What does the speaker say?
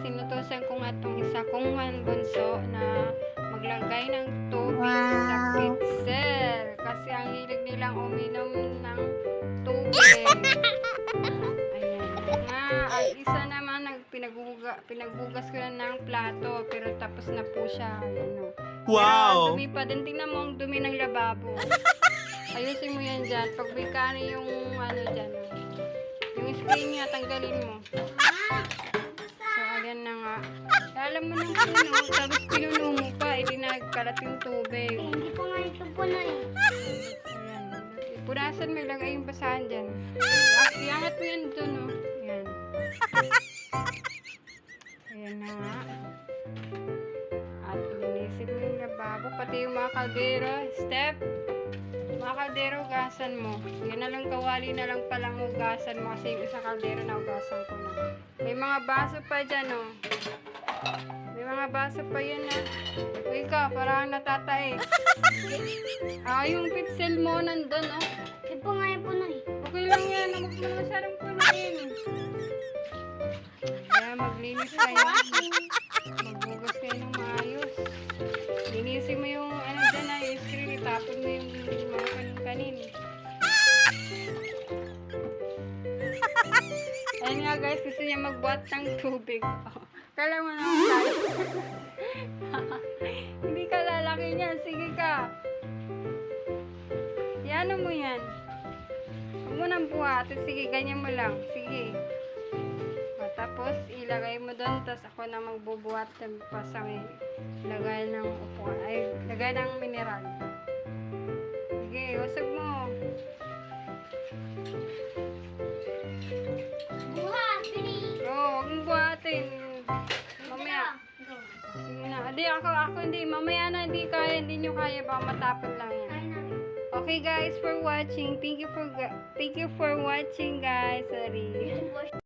sinutusan ko nga itong isa kong bunso na maglagay ng tubig sa pitser. Kasi ang hilig nilang uminom ng tubig. Ayan. Nga, ang isa naman, pinagbugas ko na ng plato. Pero tapos na po siya. Ayan, o. Pero Wow! dumi pa din. Tingnan mo ang dumi ng lababo. Ayusin mo yan dyan. Pag bigkano yung ano dyan. Yung screen niya, tanggalin mo. So, ayan na nga. Alam mo nang puno, tapos pinuno mo pa, hindi nagkalat yung tubig. Hindi ko nga ito puno eh. Ayan. Punasan mo, ilagay yung basahan dyan. Iangat mo yan dun, oh. Ayan. Ayan na nga. At linisin mo yung lababo, pati yung mga kaldero. Step! Mga kaldero, ugasan mo. Yan na lang, kawali na lang palang ugasan mo kasi yung isa kaldero na ugasan ko na. May mga baso pa dyan, oh. May mga baso pa yan, ah. Uy ka, parang natatae. Yung pitsel mo nandun, oh. Hindi ko nga yung puno eh. Okay lang yan, huwag mo na masyadong punuin. Kaya maglinis kayo. Magbugas kayo ng maayos. Linisin mo yung ano dyan, yung screen, itapon mo yung mga kanin-kanin. Ayun nga guys, gusto niya magbuhat ng tubig. Kala mo naman tayo. Hindi ka lalaki niyan. Sige ka. Yan mo yan. Huwag mo nang buhatin. Sige, ganyan mo lang. Sige. Tapos, ilagay mo doon. Tapos ako na magbubuhat pa sa may lagay ng upuan. Ay, lagay ng mineral. Sige, usag mo. Buhat, pili. Huwag mong buhatin. Mamaya. Sige na. Hindi, ako hindi. Mamaya na, hindi kaya. Hindi nyo kaya. Baka matapon lang yan. Kain natin. Okay guys, for watching. Thank you for watching guys. Sorry.